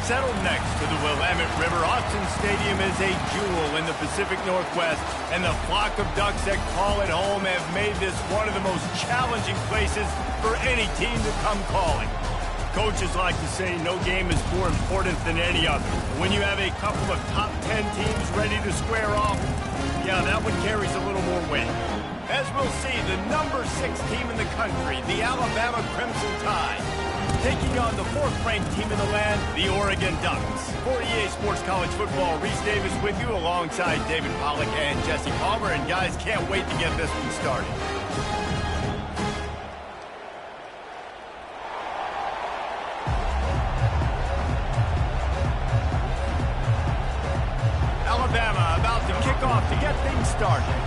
Settled next to the Willamette River, Autzen Stadium is a jewel in the Pacific Northwest, and the flock of Ducks that call it home have made this one of the most challenging places for any team to come calling. Coaches like to say no game is more important than any other. When you have a couple of top 10 teams ready to square off, yeah, that one carries a little more weight. As we'll see, the number 6 team in the country, the Alabama Crimson Tide, taking on the 4th-ranked team in the land, the Oregon Ducks. For EA Sports College Football, Reese Davis with you alongside David Pollack and Jesse Palmer. And guys, can't wait to get this one started. Alabama about to kick off to get things started.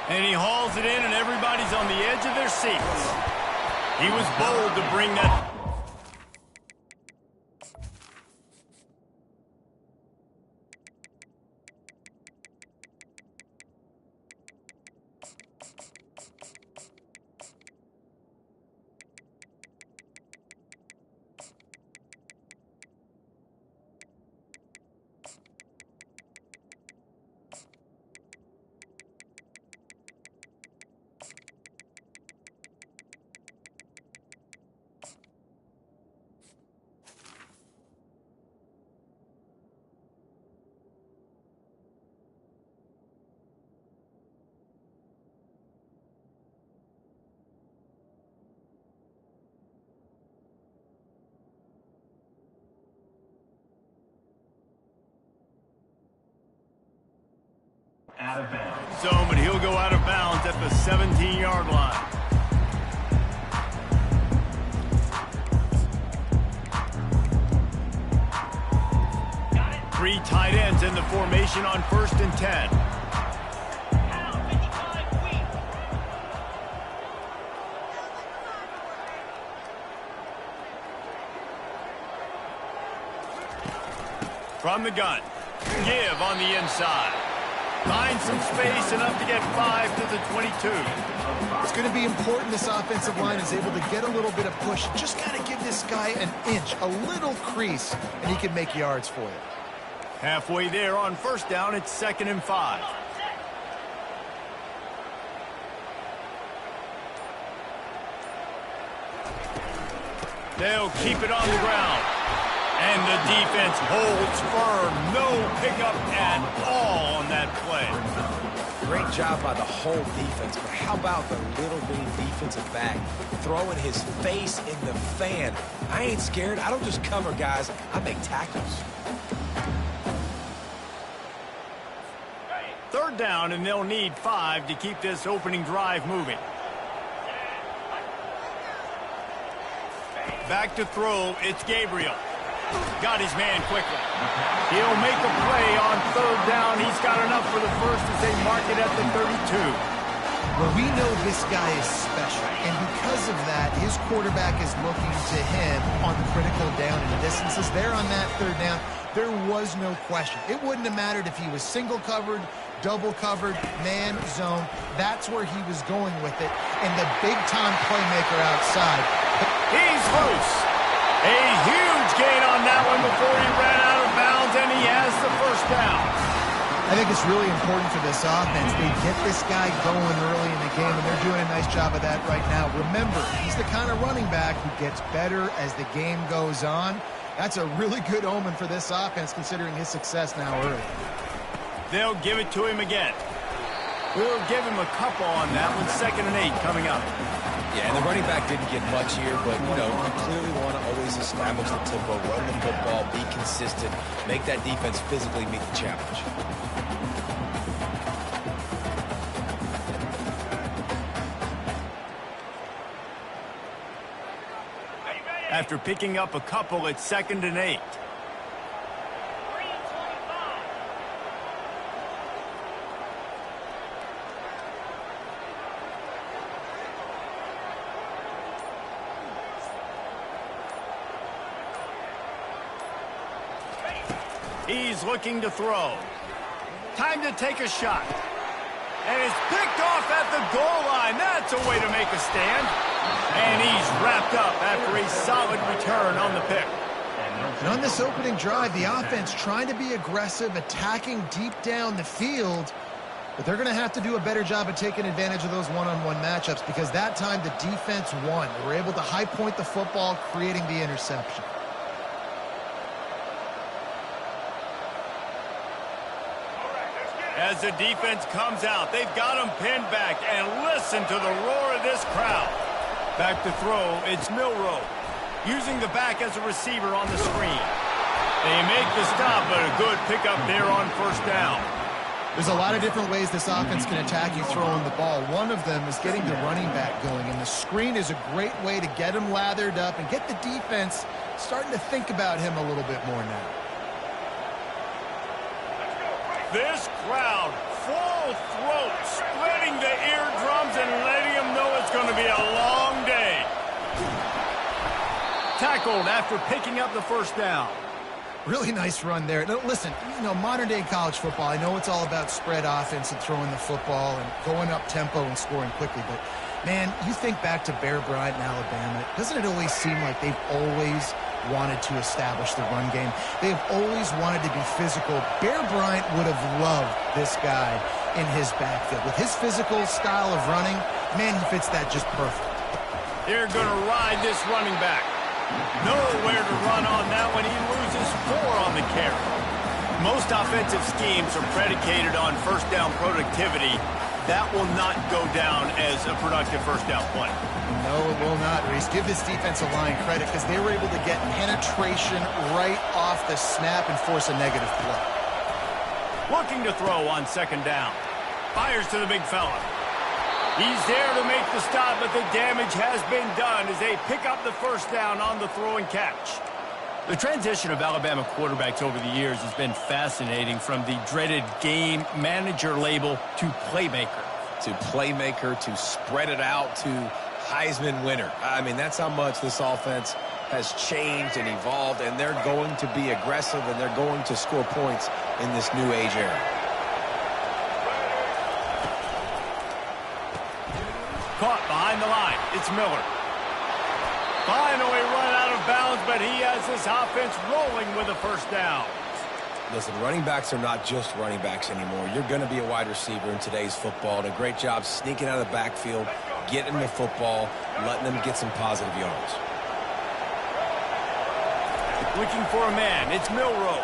And he hauls it in, and everybody's on the edge of their seats. He was bold to bring that. Out of bounds. But he'll go out of bounds at the 17-yard line. Three tight ends in the formation on 1st and 10. From the gun, give on the inside. Finds some space, enough to get 5 to the 22. It's going to be important this offensive line is able to get a little bit of push. Just got to give this guy an inch, a little crease, and he can make yards for you. Halfway there on 1st down, it's 2nd and 5. They'll keep it on the ground. And the defense holds firm. No pickup at all on that play. Great job by the whole defense, but how about the little bitty defensive back throwing his face in the fan? I ain't scared. I don't just cover guys. I make tackles. 3rd down, and they'll need 5 to keep this opening drive moving. Back to throw, it's Gabriel. Got his man quickly. He'll make a play on 3rd down. He's got enough for the first as they mark it at the 32. Well, we know this guy is special, and because of that, his quarterback is looking to him on critical down and distances. There on that 3rd down, there was no question. It wouldn't have mattered if he was single covered, double covered, man, zone. That's where he was going with it, and the big-time playmaker outside. He's loose. A huge gain on that one before he ran out of bounds, and he has the 1st down. I think it's really important for this offense. They get this guy going early in the game, and they're doing a nice job of that right now. Remember, he's the kind of running back who gets better as the game goes on. That's a really good omen for this offense, considering his success now early. They'll give it to him again. We'll give him a couple on that one. 2nd and 8 coming up. Yeah, and the running back didn't get much here, but, you know, you clearly want to always establish the tempo, run the football, be consistent, make that defense physically meet the challenge. After picking up a couple, it's 2nd and 8. He's looking to throw. Time to take a shot. And it's picked off at the goal line. That's a way to make a stand. And he's wrapped up after a solid return on the pick. And on this opening drive, the offense trying to be aggressive, attacking deep down the field. But they're going to have to do a better job of taking advantage of those one-on-one matchups because that time the defense won. They were able to high point the football, creating the interception. As the defense comes out, they've got them pinned back, and listen to the roar of this crowd. Back to throw, it's Milroe, using the back as a receiver on the screen. They make the stop, but a good pickup there on first down. There's a lot of different ways this offense can attack you throwing the ball. One of them is getting the running back going, and the screen is a great way to get him lathered up and get the defense starting to think about him a little bit more now. This crowd, full throat, splitting the eardrums and letting them know it's going to be a long day. Tackled after picking up the first down. Really nice run there. Now, listen, modern-day college football, I know it's all about spread offense and throwing the football and going up tempo and scoring quickly, but, man, you think back to Bear Bryant in Alabama, doesn't it always seem like they've always wanted to establish the run game? They've always wanted to be physical. Bear Bryant would have loved this guy in his backfield. With his physical style of running, man, he fits that just perfect. They're going to ride this running back. Nowhere to run on that one. He loses 4 on the carry. Most offensive schemes are predicated on first down productivity. That will not go down as a productive first down play. No, it will not, Reese. Give this defensive line credit because they were able to get penetration right off the snap and force a negative play. Looking to throw on second down. Fires to the big fella. He's there to make the stop, but the damage has been done as they pick up the first down on the throw and catch. The transition of Alabama quarterbacks over the years has been fascinating, from the dreaded game manager label to playmaker. To spread it out to Heisman winner. I mean, that's how much this offense has changed and evolved, and they're going to be aggressive and they're going to score points in this new age era. Caught behind the line. It's Miller. Finally run out of bounds, but he has this offense rolling with a first down. Listen, running backs are not just running backs anymore. You're going to be a wide receiver in today's football. And a great job sneaking out of the backfield, getting the football, letting them get some positive yards. Looking for a man. It's Milroe.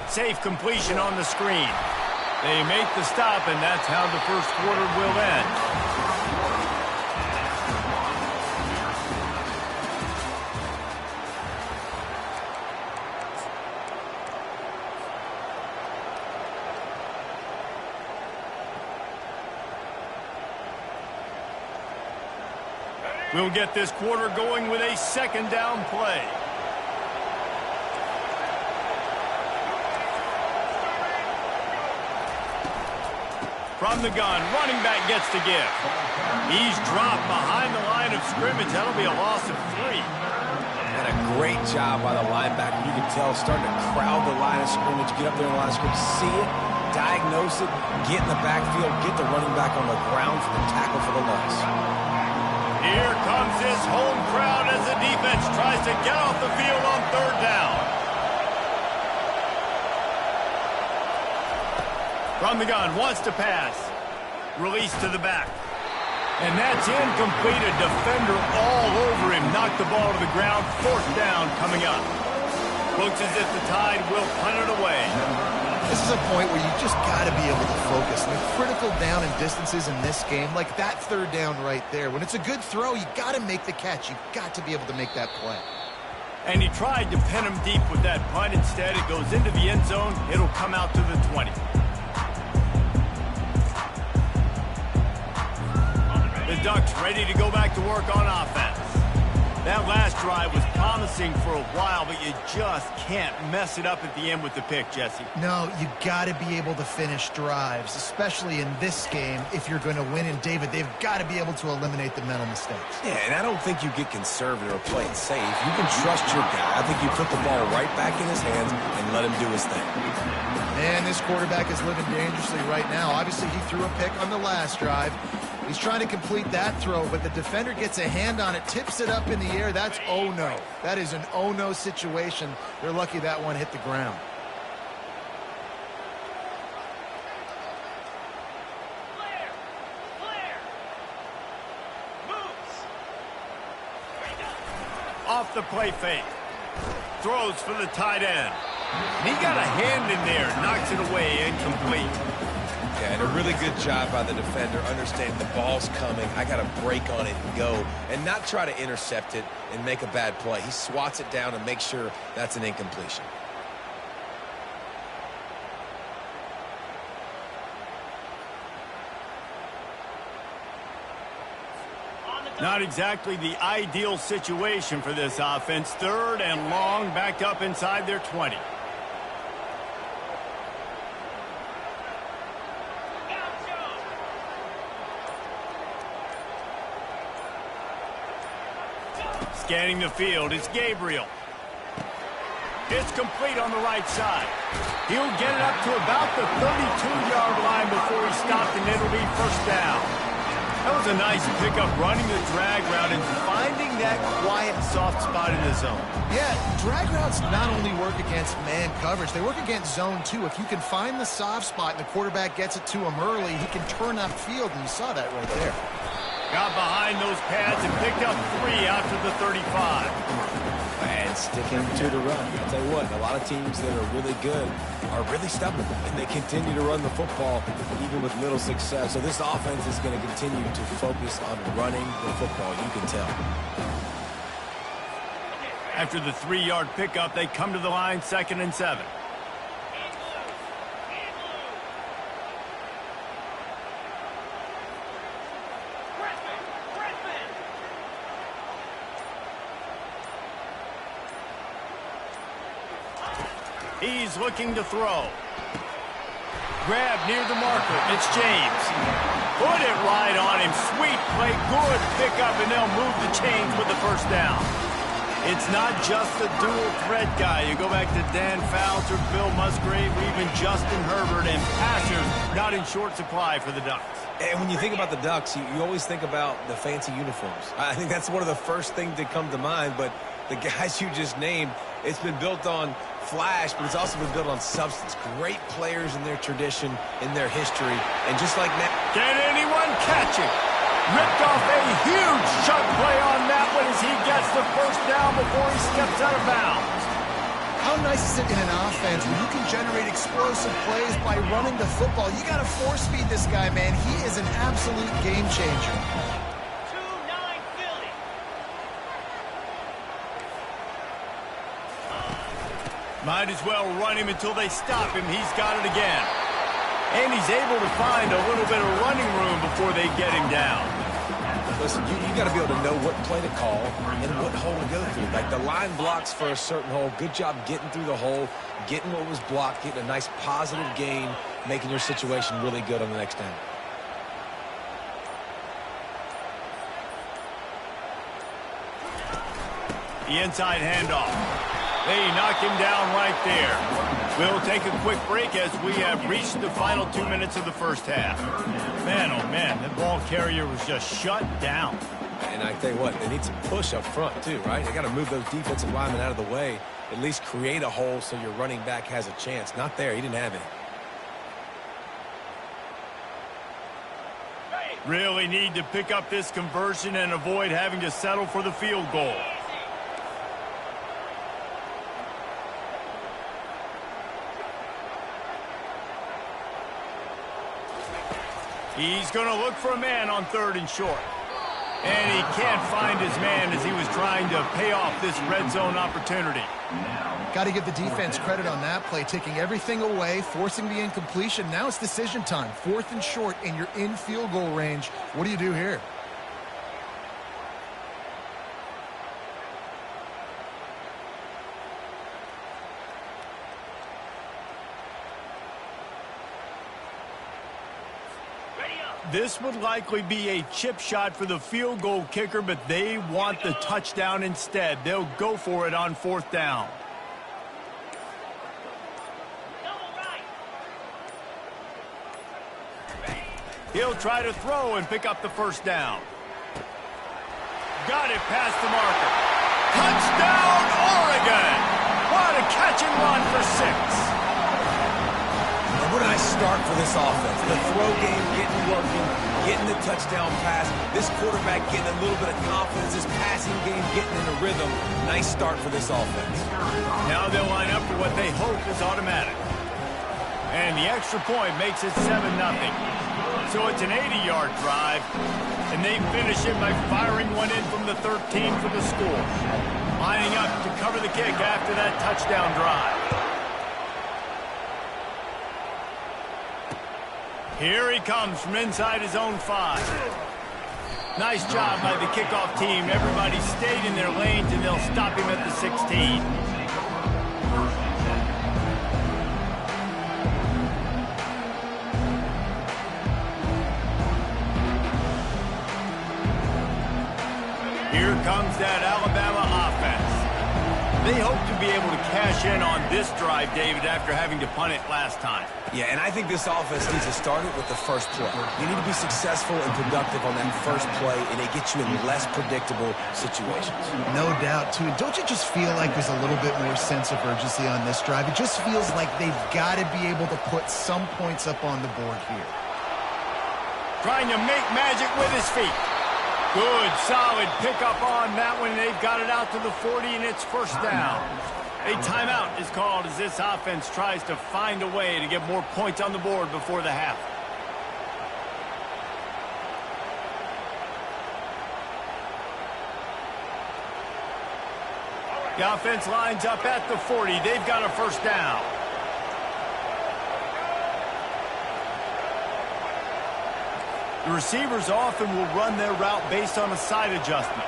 Safe completion on the screen. They make the stop, and that's how the first quarter will end. We'll get this quarter going with a second down play. From the gun, running back gets to give. He's dropped behind the line of scrimmage. That'll be a loss of 3. And a great job by the linebacker. You can tell starting to crowd the line of scrimmage, get up there in the line of scrimmage, see it, diagnose it, get in the backfield, get the running back on the ground for the tackle for the loss. Here comes this home crowd as the defense tries to get off the field on third down. From the gun, wants to pass. Release to the back. And that's incomplete. A defender all over him. Knocked the ball to the ground. Fourth down coming up. Looks as if the Tide will punt it away. This is a point where you just got to be able to focus. I mean, critical down and distances in this game, like that third down right there. When it's a good throw, you got to make the catch. You've got to be able to make that play. And he tried to pin him deep with that punt. Instead, it goes into the end zone. It'll come out to the 20. The Ducks ready to go back to work on offense. That last drive was promising for a while, but you just can't mess it up at the end with the pick, Jesse. No, you got to be able to finish drives, especially in this game. If you're going to win, and David, they've got to be able to eliminate the mental mistakes. Yeah, and I don't think you get conservative or play it safe. You can trust your guy. I think you put the ball right back in his hands and let him do his thing. And this quarterback is living dangerously right now. Obviously, he threw a pick on the last drive. He's trying to complete that throw, but the defender gets a hand on it, tips it up in the air. That's oh no. That is an oh no situation. They're lucky that one hit the ground. Off the play fake. Throws for the tight end. He got a hand in there. Knocks it away. Incomplete. Yeah, and a really good job by the defender, understanding the ball's coming. I got to break on it and go, and not try to intercept it and make a bad play. He swats it down and makes sure that's an incompletion. Not exactly the ideal situation for this offense. Third and long, backed up inside their 20. Scanning the field, it's Gabriel. It's complete on the right side. He'll get it up to about the 32-yard line before he stopped, and it'll be first down. That was a nice pickup, running the drag route and finding that quiet, soft spot in the zone. Yeah, drag routes not only work against man coverage, they work against zone too. If you can find the soft spot and the quarterback gets it to him early, he can turn upfield, and you saw that right there. Got behind those pads and picked up 3 after the 35. And sticking to the run. I'll tell you what, a lot of teams that are really good are really stubborn, and they continue to run the football even with little success. So this offense is going to continue to focus on running the football, you can tell. After the 3-yard pickup, they come to the line, 2nd and 7. He's looking to throw. Grab near the marker. It's James. Put it right on him. Sweet play. Good pickup, and they'll move the chains with the first down. It's not just a dual threat guy. You go back to Dan Fouts or Bill Musgrave or even Justin Herbert, and passers not in short supply for the Ducks. And when you think about the Ducks, you always think about the fancy uniforms. I think that's one of the first things that come to mind, but the guys you just named, it's been built on flash, but it's also been built on substance. Great players in their tradition, in their history, and just like that. Can anyone catch it? Ripped off a huge chunk play on that one as he gets the first down before he steps out of bounds. How nice is it in an offense when you can generate explosive plays by running the football? You got to force feed this guy, man. He is an absolute game changer. Might as well run him until they stop him. He's got it again. And he's able to find a little bit of running room before they get him down. Listen, you got to be able to know what play to call and what hole to go through. Like the line blocks for a certain hole. Good job getting through the hole, getting what was blocked, getting a nice positive gain, making your situation really good on the next down. The inside handoff. They knock him down right there. We'll take a quick break as we have reached the final 2 minutes of the first half. Man, oh man, that ball carrier was just shut down. And I tell you what, they need some push up front too, right? They got to move those defensive linemen out of the way, at least create a hole so your running back has a chance. Not there, he didn't have it. Really need to pick up this conversion and avoid having to settle for the field goal. He's going to look for a man on 3rd and short. And he can't find his man as he was trying to pay off this red zone opportunity. Got to give the defense credit on that play, taking everything away, forcing the incompletion. Now it's decision time. 4th and short, and you're in field goal range. What do you do here? This would likely be a chip shot for the field goal kicker, but they want the touchdown instead. They'll go for it on 4th down. He'll try to throw and pick up the first down. Got it past the marker. Touchdown, Oregon! What a catch and run for 6. And what did I start for this offense? The throw game getting working, getting the touchdown pass. This quarterback getting a little bit of confidence. This passing game getting in a rhythm. Nice start for this offense. Now they'll line up for what they hope is automatic. And the extra point makes it 7-0. So it's an 80-yard drive, and they finish it by firing one in from the 13 for the score. Lining up to cover the kick after that touchdown drive. Here he comes from inside his own 5. Nice job by the kickoff team. Everybody stayed in their lanes, and they'll stop him at the 16. Here comes that Alabama offense. They hope to be able to cash in on this drive, David, after having to punt it last time. Yeah, and I think this offense needs to start it with the first play. You need to be successful and productive on that first play, and it gets you in less predictable situations. No doubt, too. Don't you just feel like there's a little bit more sense of urgency on this drive? It just feels like they've got to be able to put some points up on the board here. Trying to make magic with his feet. Good, solid pickup on that one. They've got it out to the 40, and it's first down. A timeout is called as this offense tries to find a way to get more points on the board before the half. The offense lines up at the 40. They've got a first down. The receivers often will run their route based on a side adjustment.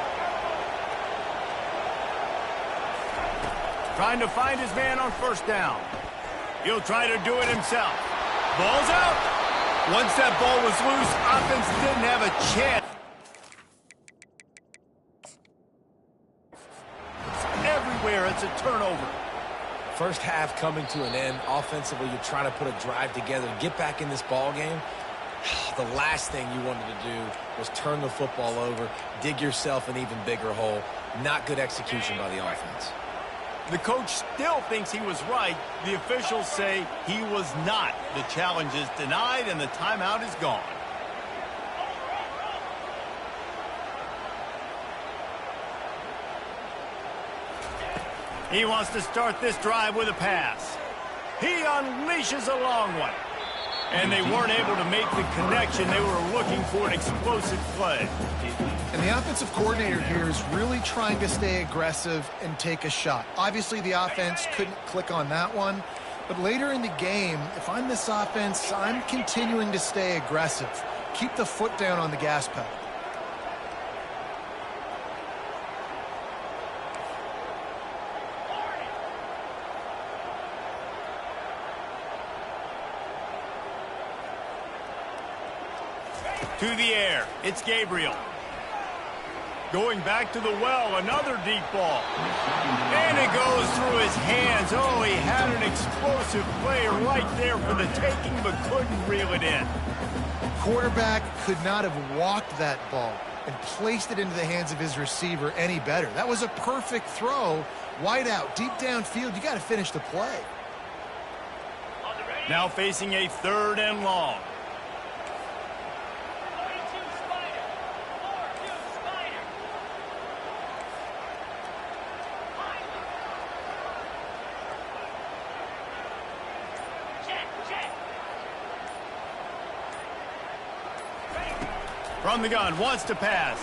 Trying to find his man on first down. He'll try to do it himself. Ball's out. Once that ball was loose, offense didn't have a chance. It's everywhere. It's a turnover. First half coming to an end. Offensively, you're trying to put a drive together and get back in this ball game. The last thing you wanted to do was turn the football over, dig yourself an even bigger hole. Not good execution by the offense. The coach still thinks he was right. The officials say he was not. The challenge is denied, and the timeout is gone. He wants to start this drive with a pass. He unleashes a long one. And they weren't able to make the connection. They were looking for an explosive play. And the offensive coordinator here is really trying to stay aggressive and take a shot. Obviously, the offense couldn't click on that one. But later in the game, if I'm this offense, I'm continuing to stay aggressive. Keep the foot down on the gas pedal. To the air, it's Gabriel. Going back to the well, another deep ball. And it goes through his hands. Oh, he had an explosive play right there for the taking, but couldn't reel it in. Quarterback could not have walked that ball and placed it into the hands of his receiver any better. That was a perfect throw. Wide out, deep downfield. You got to finish the play. Now facing a 3rd and long. From the gun, wants to pass.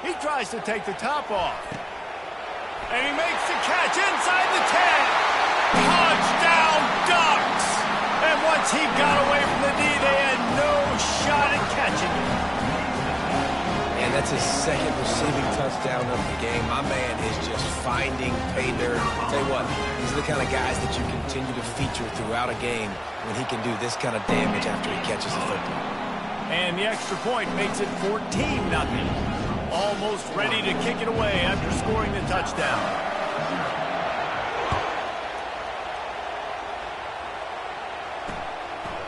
He tries to take the top off. And he makes the catch inside the 10. Touchdown, Ducks! And once he got away from the D, they had no shot at catching him. And that's his 2nd receiving touchdown of the game. My man is just finding pay dirt. Tell you what, these are the kind of guys that you continue to feature throughout a game when he can do this kind of damage after he catches the football. And the extra point makes it 14-0. Almost ready to kick it away after scoring the touchdown.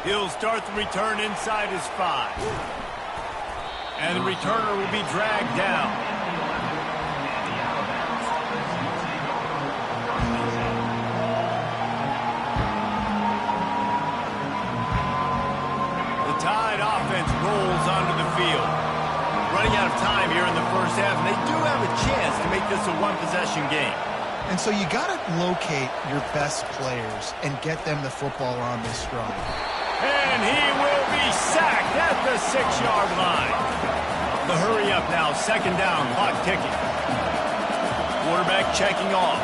He'll start the return inside his 5. And the returner will be dragged down. The Tide offense rolls onto the field. Running out of time here in the first half, and they do have a chance to make this a one-possession game. And so you got to locate your best players and get them the football on this drive. And he will be sacked at the 6-yard line. The hurry up now, second down, clock ticking. Quarterback checking off.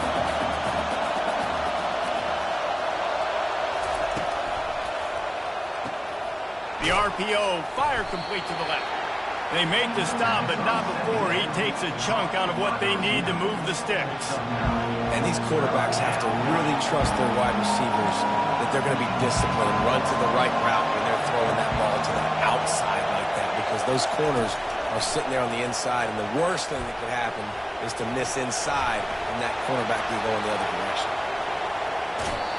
The RPO, fire complete to the left. They made the stop, but not before he takes a chunk out of what they need to move the sticks. And these quarterbacks have to really trust their wide receivers that they're going to be disciplined and run to the right route when they're throwing that ball to the outside like that, because those corners are sitting there on the inside, and the worst thing that could happen is to miss inside and that cornerback can go in the other direction.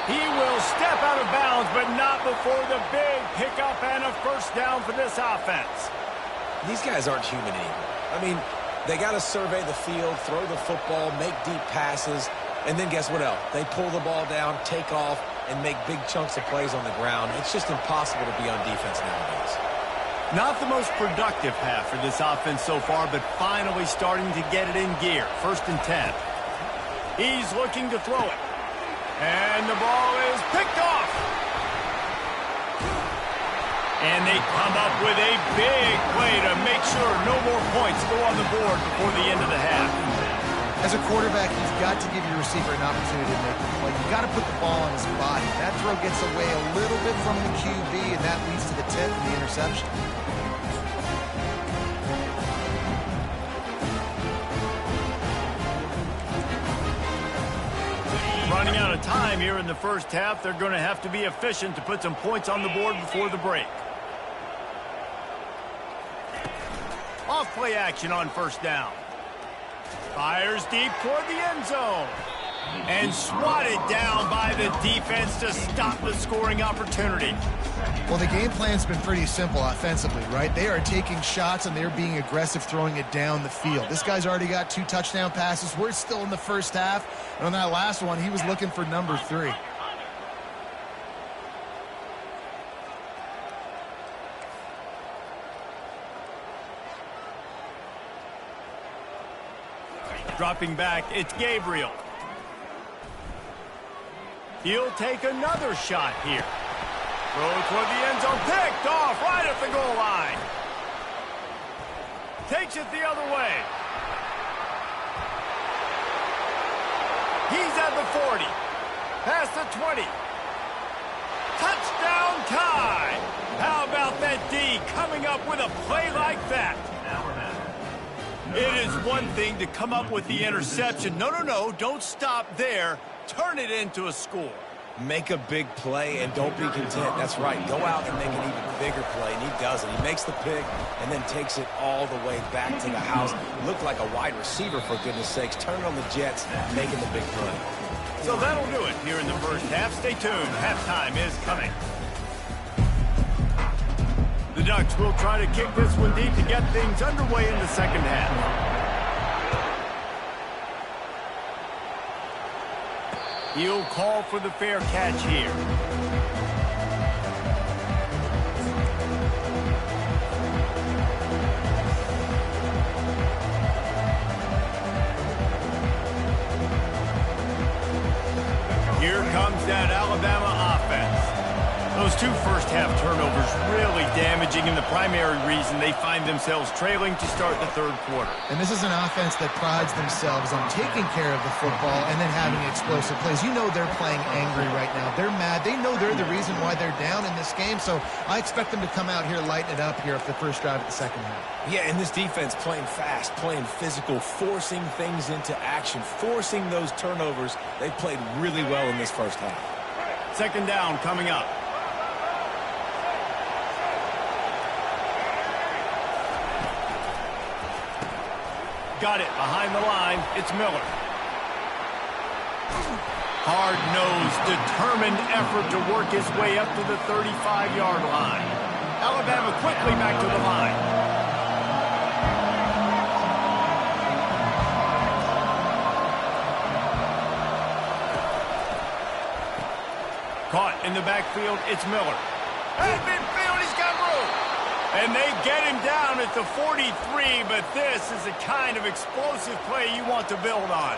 He will step out of bounds, but not before the big pickup and a first down for this offense. These guys aren't human anymore. I mean, they got to survey the field, throw the football, make deep passes, and then guess what else? They pull the ball down, take off, and make big chunks of plays on the ground. It's just impossible to be on defense nowadays. Not the most productive half for this offense so far, but finally starting to get it in gear. 1st and 10. He's looking to throw it. And the ball is picked off. And they come up with a big play to make sure no more points go on the board before the end of the half. As a quarterback, you've got to give your receiver an opportunity to make the play. You've got to put the ball on his body. That throw gets away a little bit from the QB, and that leads to the tip and the interception. Running out of time here in the first half, they're going to have to be efficient to put some points on the board before the break. Off play action on first down. Fires deep toward the end zone. And swatted down by the defense to stop the scoring opportunity. Well, the game plan's been pretty simple offensively, right? They are taking shots and they're being aggressive throwing it down the field. This guy's already got 2 touchdown passes. We're still in the first half. And on that last one, he was looking for number 3. Dropping back, it's Gabriel. He'll take another shot here. Throw toward the end zone, picked off right at the goal line. Takes it the other way. He's at the 40. Past the 20. Touchdown Tide. How about that D coming up with a play like that? It is one thing to come up with the interception. No, don't stop there. Turn it into a score. Make a big play and don't be content. That's right. Go out and make an even bigger play, and he does it. He makes the pick and then takes it all the way back to the house. Looked like a wide receiver, for goodness sakes. Turn on the Jets, making the big play. So that'll do it here in the first half. Stay tuned. Halftime is coming. The Ducks will try to kick this one deep to get things underway in the second half. He'll call for the fair catch here. Here comes that Alabama offense. Those 2 first-half turnovers really damaging, and the primary reason they find themselves trailing to start the third quarter. And this is an offense that prides themselves on taking care of the football and then having explosive plays. You know they're playing angry right now. They're mad. They know they're the reason why they're down in this game, so I expect them to come out here, lighten it up here for the first drive of the second half. Yeah, and this defense playing fast, playing physical, forcing things into action, forcing those turnovers. They played really well in this first half. Second down coming up. Got it behind the line. It's Miller. Hard-nosed, determined effort to work his way up to the 35-yard line. Alabama quickly back to the line. Caught in the backfield, it's Miller. At midfield, he's got room. And they get him down at the 43, but this is the kind of explosive play you want to build on.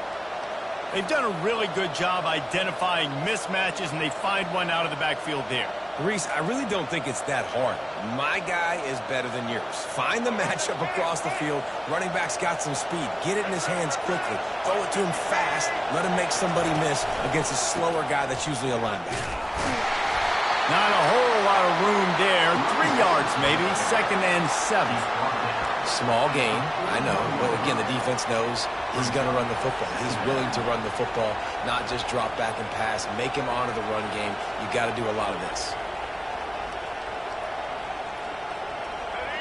They've done a really good job identifying mismatches, and they find one out of the backfield there. Reese, I really don't think it's that hard. My guy is better than yours. Find the matchup across the field. Running back's got some speed. Get it in his hands quickly. Throw it to him fast. Let him make somebody miss against a slower guy that's usually a linebacker. Not a whole lot of room there. 3 yards maybe. 2nd and 7. Small gain, I know. But again, the defense knows he's going to run the football. He's willing to run the football, not just drop back and pass. Make him honor the run game. You got to do a lot of this.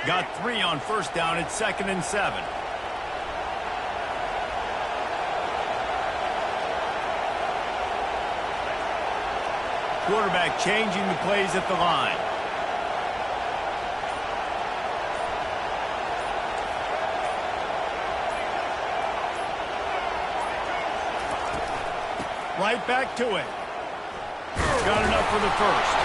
Got 3 on 1st down at 2nd and 7. Quarterback changing the plays at the line. Right back to it. Got enough for the first.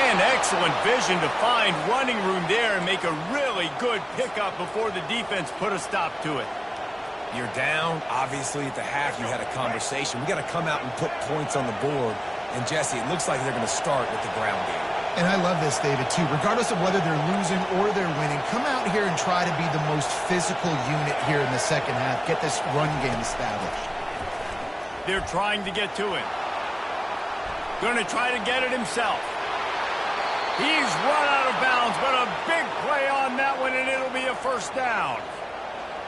And excellent vision to find running room there and make a really good pickup before the defense put a stop to it. You're down. Obviously, at the half, you had a conversation. We got to come out and put points on the board. And, Jesse, it looks like they're going to start with the ground game. And I love this, David, too. Regardless of whether they're losing or they're winning, come out here and try to be the most physical unit here in the second half. Get this run game established. They're trying to get to it. Going to try to get it himself. He's run out of bounds, but a big play on that one, and it'll be a 1st down.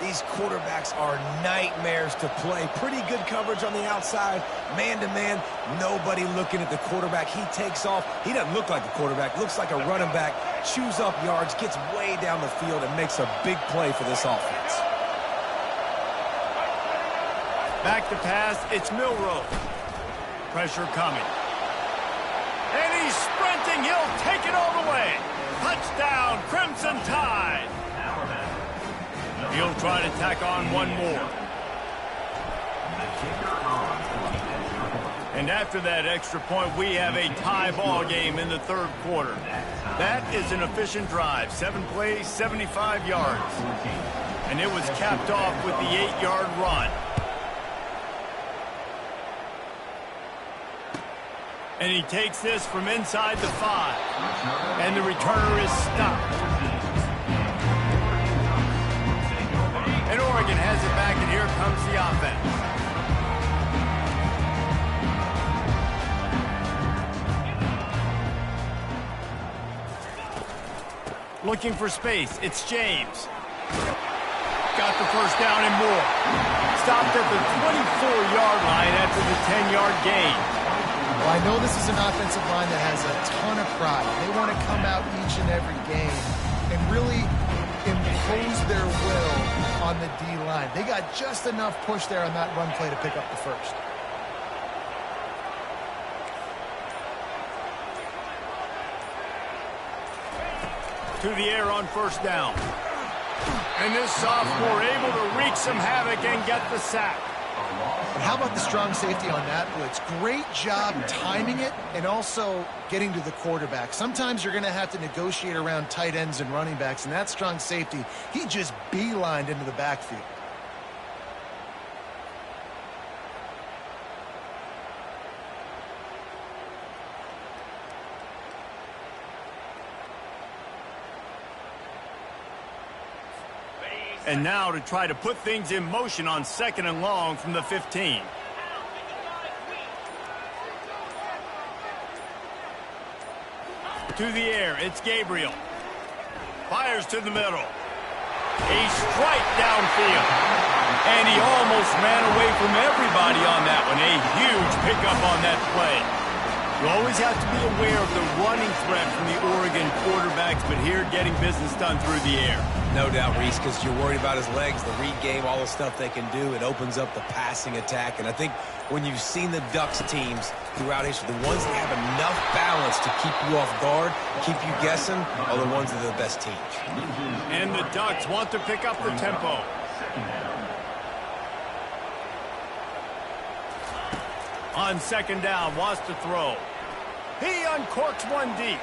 These quarterbacks are nightmares to play. Pretty good coverage on the outside. Man-to-man, nobody looking at the quarterback. He takes off. He doesn't look like a quarterback. Looks like a running back. Chews up yards, gets way down the field, and makes a big play for this offense. Back to pass, it's Milroe. Pressure coming. And he's sprinting. He'll take it all the way. Touchdown, Crimson Tide. He'll try to tack on one more. And after that extra point, we have a tie ball game in the 3rd quarter. That is an efficient drive. 7 plays, 75 yards. And it was capped off with the 8-yard run. And he takes this from inside the 5. And the returner is stopped. And Oregon has it back, and here comes the offense. Looking for space. It's James. Got the 1st down and more. Stopped at the 24-yard line after the 10-yard gain. Well, I know this is an offensive line that has a ton of pride. They want to come out each and every game and really impose their will on the D-line. They got just enough push there on that run play to pick up the 1st. To the air on 1st down. And this sophomore able to wreak some havoc and get the sack. And how about the strong safety on that blitz? Great job timing it and also getting to the quarterback. Sometimes you're going to have to negotiate around tight ends and running backs, and that strong safety, he just beelined into the backfield. And now to try to put things in motion on 2nd and long from the 15. To the air, it's Gabriel. Fires to the middle. A strike downfield. And he almost ran away from everybody on that one. A huge pickup on that play. You always have to be aware of the running threat from the Oregon quarterbacks, but here getting business done through the air. No doubt, Reese, because you're worried about his legs, the read game, all the stuff they can do. It opens up the passing attack. And I think when you've seen the Ducks teams throughout history, the ones that have enough balance to keep you off guard, keep you guessing, are the ones that are the best teams. And the Ducks want to pick up the tempo. On second down, wants to throw. He uncorks one deep.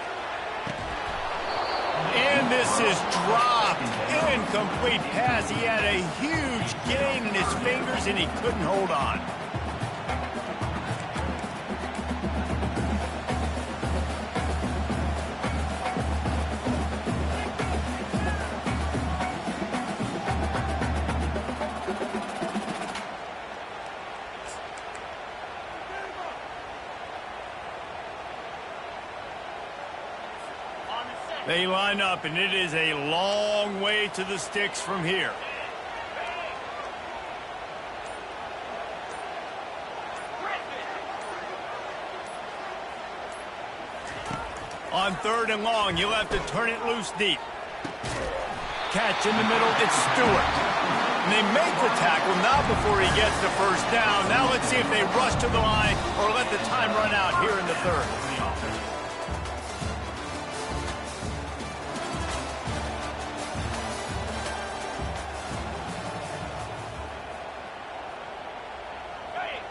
And this is dropped. Incomplete pass. He had a huge gain in his fingers, and he couldn't hold on. They line up, and it is a long way to the sticks from here. On third and long, you'll have to turn it loose deep. Catch in the middle, it's Stewart. And they make the tackle, not before he gets the first down. Now let's see if they rush to the line or let the time run out here in the third.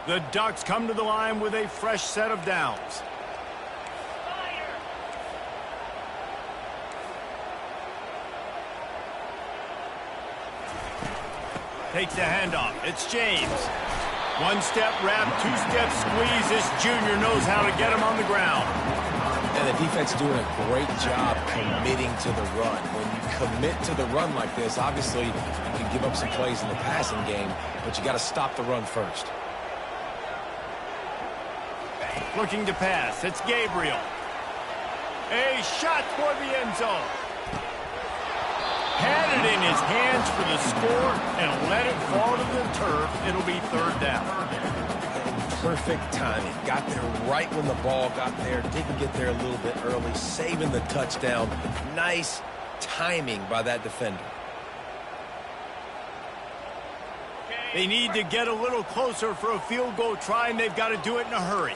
The Ducks come to the line with a fresh set of downs. Takes the handoff. It's James. One-step wrap, two-step squeeze. This junior knows how to get him on the ground. And the defense is doing a great job committing to the run. When you commit to the run like this, obviously you can give up some plays in the passing game, but you got to stop the run first. Looking to pass. It's Gabriel. A shot toward the end zone. Had it in his hands for the score and let it fall to the turf. It'll be third down. Perfect timing. Got there right when the ball got there. Didn't get there a little bit early. Saving the touchdown. Nice timing by that defender. They need to get a little closer for a field goal try, and they've got to do it in a hurry.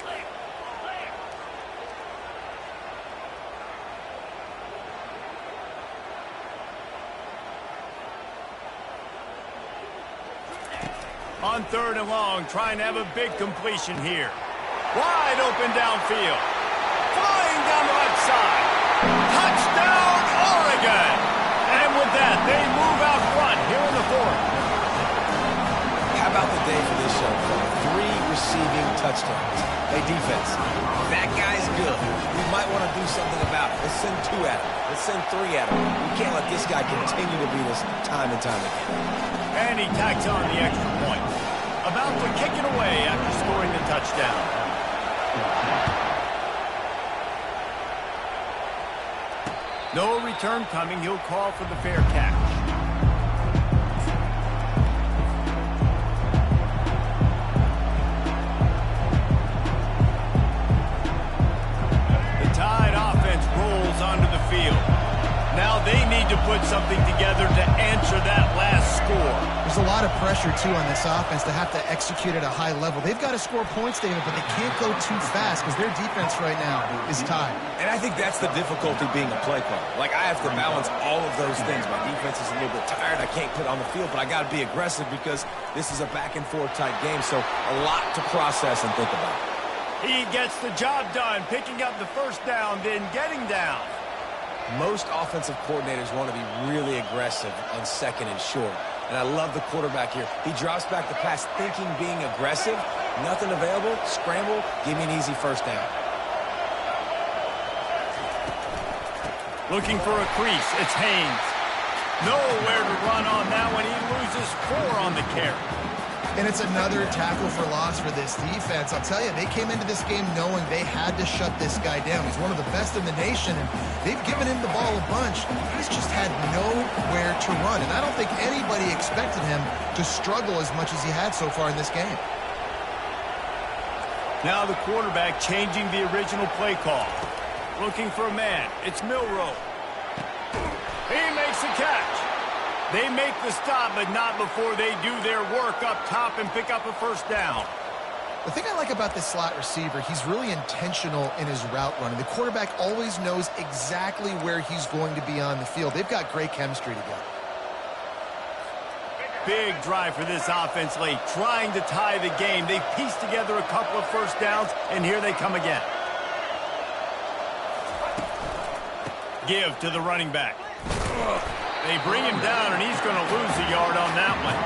On third and long, trying to have a big completion here. Wide open downfield. Flying down the left side. Touchdown, Oregon! And with that, they move out front here in the fourth. How about the day for this young fella? 3 receiving touchdowns. Hey, defense, that guy's good. We might want to do something about it. Let's send 2 at him. Let's send 3 at him. We can't let this guy continue to beat us time and time again. And he tacks on the extra point. About to kick it away after scoring the touchdown. No return coming. He'll call for the fair catch. The Tide offense rolls onto the field. Now they need to put something together to answer that last score. There's a lot of pressure, too, on this offense to have to execute at a high level. They've got to score points, David, but they can't go too fast because their defense right now is tied. And I think that's the difficulty being a play caller. Like, I have to balance all of those things. My defense is a little bit tired. I can't put on the field, but I got to be aggressive because this is a back-and-forth type game, so a lot to process and think about. He gets the job done, picking up the first down, then getting down. Most offensive coordinators want to be really aggressive on second and short. And I love the quarterback here. He drops back the pass thinking being aggressive. Nothing available. Scramble. Give me an easy first down. Looking for a crease. It's Haynes. Nowhere to run on that one. He loses 4 on the carry. And it's another tackle for loss for this defense. I'll tell you, they came into this game knowing they had to shut this guy down. He's one of the best in the nation, and they've given him the ball a bunch. He's just had nowhere to run, and I don't think anybody expected him to struggle as much as he had so far in this game. Now the quarterback changing the original play call. Looking for a man. It's Milroe. He makes the catch. They make the stop, but not before they do their work up top and pick up a first down. The thing I like about this slot receiver, he's really intentional in his route running. The quarterback always knows exactly where he's going to be on the field. They've got great chemistry together. Big drive for this offense late, trying to tie the game. They pieced together a couple of first downs, and here they come again. Give to the running back. They bring him down, and he's going to lose a yard on that one.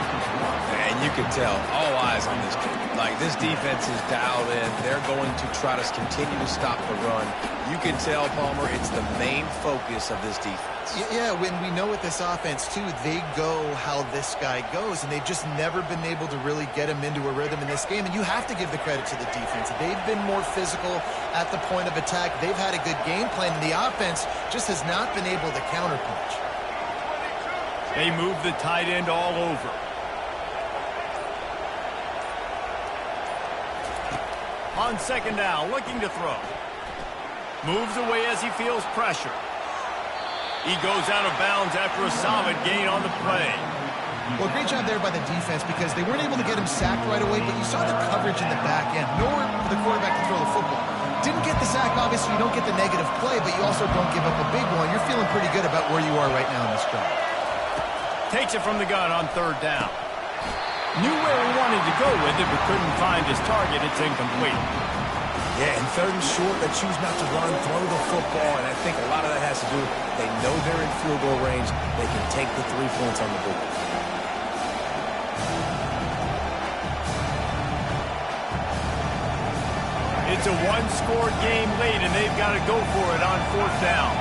And you can tell, all eyes on this kid. Like, this defense is dialed in. They're going to try to continue to stop the run. You can tell, Palmer, it's the main focus of this defense. Yeah, when we know with this offense, too, they go how this guy goes, and they've just never been able to really get him into a rhythm in this game, and you have to give the credit to the defense. They've been more physical at the point of attack. They've had a good game plan, and the offense just has not been able to counterpunch. They move the tight end all over. On second down, looking to throw. Moves away as he feels pressure. He goes out of bounds after a solid gain on the play. Well, great job there by the defense because they weren't able to get him sacked right away, but you saw the coverage in the back end. Nowhere for the quarterback to throw the football. Didn't get the sack, obviously you don't get the negative play, but you also don't give up a big one. You're feeling pretty good about where you are right now in this drive. Takes it from the gun on third down. Knew where he wanted to go with it, but couldn't find his target. It's incomplete. Yeah, and third and short, they choose not to run, throw the football, and I think a lot of that has to do with they know they're in field goal range. They can take the 3 points on the board. It's a one-score game late, and they've got to go for it on fourth down.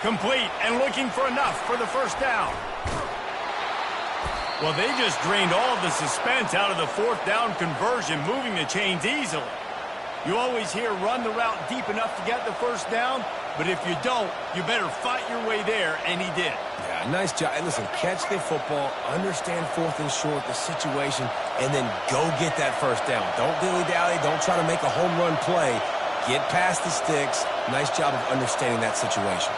Complete and looking for enough for the first down. Well, they just drained all of the suspense out of the fourth down conversion, moving the chains easily. You always hear run the route deep enough to get the first down, but if you don't, you better fight your way there, and he did. Yeah, nice job. And listen, catch the football, understand fourth and short, the situation, and then go get that first down. Don't dilly-dally. Don't try to make a home run play. Get past the sticks. Nice job of understanding that situation.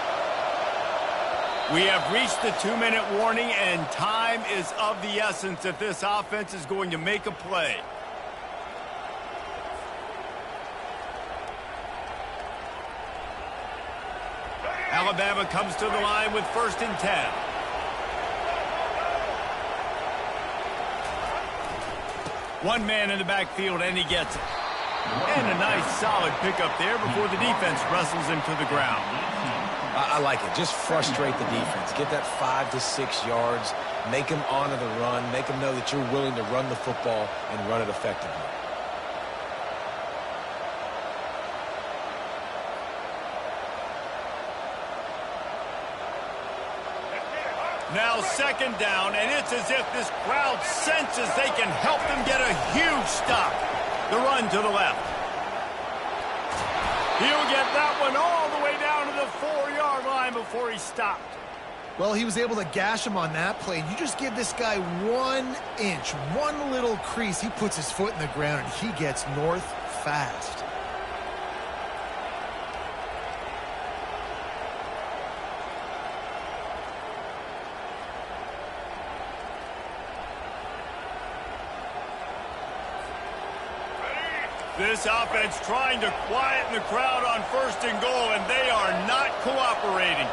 We have reached the 2-minute warning, and time is of the essence if this offense is going to make a play. Alabama comes to the line with 1st and 10. One man in the backfield, and he gets it. And a nice, solid pickup there before the defense wrestles him to the ground. I like it. Just frustrate the defense. Get that 5 to 6 yards. Make them honor the run. Make them know that you're willing to run the football and run it effectively. Now 2nd down, and it's as if this crowd senses they can help them get a huge stop. The run to the left. He'll get that one all the way down to the 4-yard line before he stopped. Well, he was able to gash him on that play. You just give this guy 1 inch, one little crease. He puts his foot in the ground, and he gets north fast. This offense trying to quieten the crowd on 1st and goal, and they are not cooperating.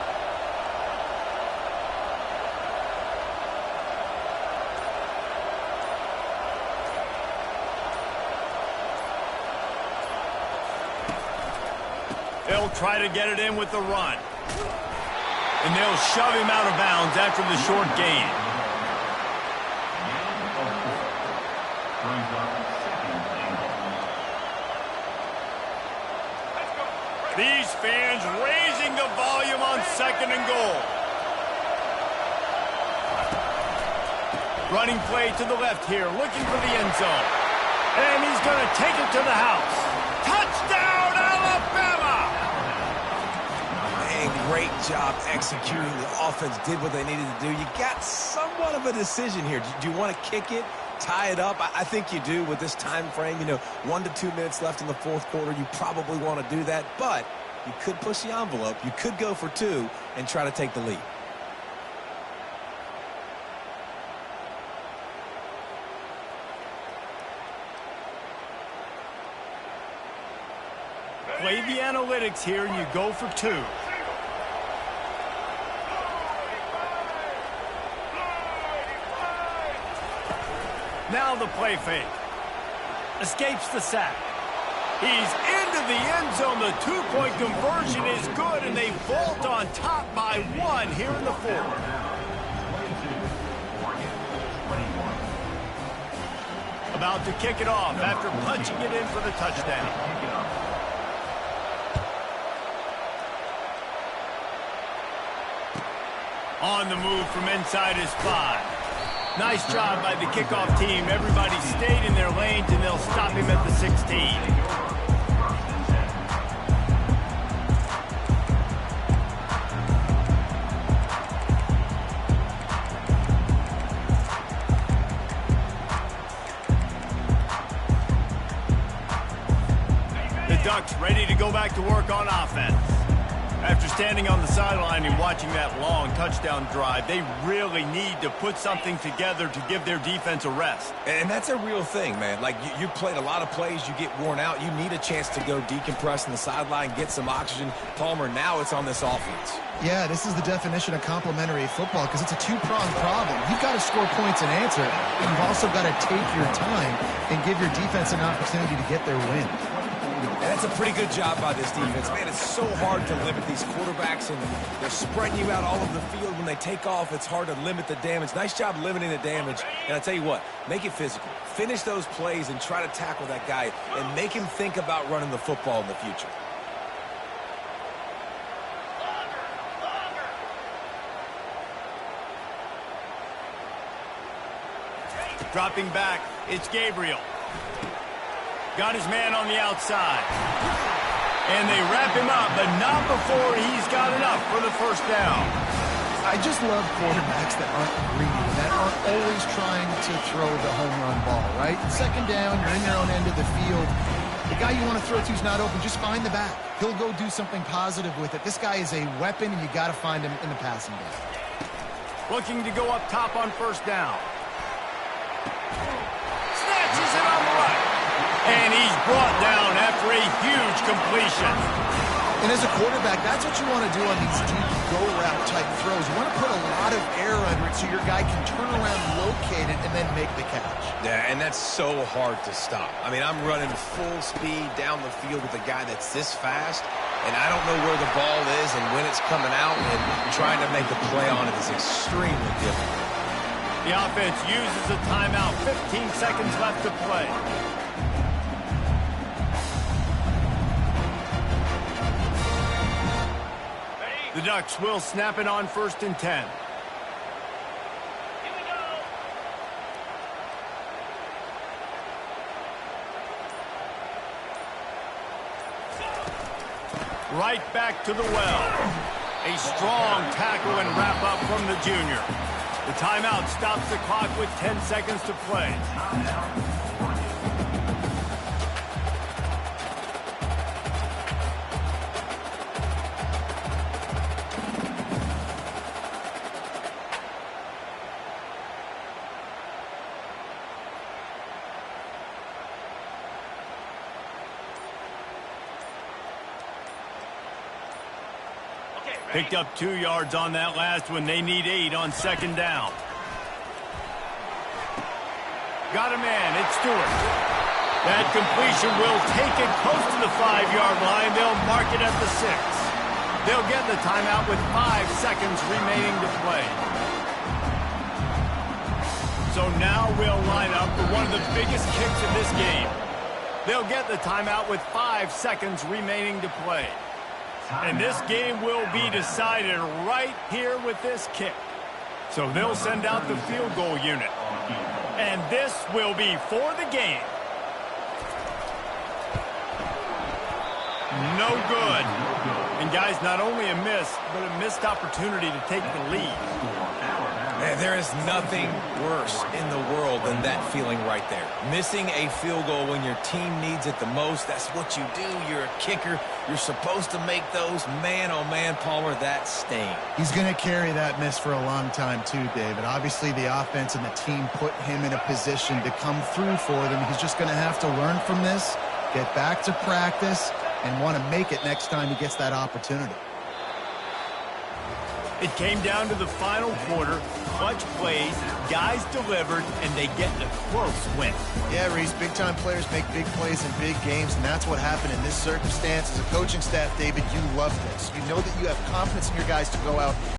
They'll try to get it in with the run. And they'll shove him out of bounds after the short gain. These fans raising the volume on 2nd and goal. Running play to the left here, looking for the end zone. And he's going to take it to the house. Touchdown, Alabama! Man, great job executing. The offense did what they needed to do. You got somewhat of a decision here. Do you want to kick it tie it up? I think you do with this time frame. You know, 1 to 2 minutes left in the fourth quarter. You probably want to do that, but you could push the envelope. You could go for 2 and try to take the lead. Play the analytics here, and you go for 2. Now the play fake. Escapes the sack. He's into the end zone. The 2-point conversion is good, and they vault on top by 1 here in the fourth. About to kick it off after punching it in for the touchdown. On the move from inside his 5. Nice job by the kickoff team. Everybody stayed in their lanes, and they'll stop him at the 16. The Ducks ready to go back to work on offense. After standing on the sideline and watching that long touchdown drive, they really need to put something together to give their defense a rest. And that's a real thing, man. Like, you played a lot of plays, you get worn out. You need a chance to go decompress in the sideline, get some oxygen. Palmer, now it's on this offense. Yeah, this is the definition of complementary football because it's a two-pronged problem. You've got to score points and answer, and you've also got to take your time and give your defense an opportunity to get their win. And that's a pretty good job by this defense. Man, it's so hard to limit these quarterbacks, and they're spreading you out all over the field. When they take off, it's hard to limit the damage. Nice job limiting the damage. And I tell you what, make it physical. Finish those plays and try to tackle that guy and make him think about running the football in the future. Dropping back, it's Gabriel. Got his man on the outside. And they wrap him up, but not before he's got enough for the first down. I just love quarterbacks that aren't greedy, that aren't always trying to throw the home run ball, right? Second down, you're in your own end of the field. The guy you want to throw to is not open. Just find the back. He'll go do something positive with it. This guy is a weapon, and you got to find him in the passing game. Looking to go up top on first down. Snatches it on the right. And he's brought down after a huge completion. And as a quarterback, that's what you want to do on these deep go-route type throws. You want to put a lot of air under it so your guy can turn around, locate it, and then make the catch. Yeah, and that's so hard to stop. I mean, I'm running full speed down the field with a guy that's this fast, and I don't know where the ball is and when it's coming out, and trying to make a play on it is extremely difficult. The offense uses a timeout. 15 seconds left to play. The Ducks will snap it on 1st and 10. Right back to the well. A strong tackle and wrap up from the junior. The timeout stops the clock with 10 seconds to play. Picked up 2 yards on that last one. They need 8 on second down. Got a man. It's Stewart. That completion will take it close to the 5-yard line. They'll mark it at the 6. They'll get the timeout with 5 seconds remaining to play. So now we'll line up for one of the biggest kicks of this game. They'll get the timeout with 5 seconds remaining to play. And this game will be decided right here with this kick. So they'll send out the field goal unit. And this will be for the game. No good. And guys, not only a miss, but a missed opportunity to take the lead. Man, there is nothing worse in the world than that feeling right there. Missing a field goal when your team needs it the most, that's what you do. You're a kicker. You're supposed to make those. Man, oh man, Palmer, that sting. He's going to carry that miss for a long time too, David. Obviously, the offense and the team put him in a position to come through for them. He's just going to have to learn from this, get back to practice, and want to make it next time he gets that opportunity. It came down to the final quarter, clutch plays, guys delivered, and they get a close win. Yeah, Reese, big-time players make big plays in big games, and that's what happened in this circumstance. As a coaching staff, David, you love this. You know that you have confidence in your guys to go out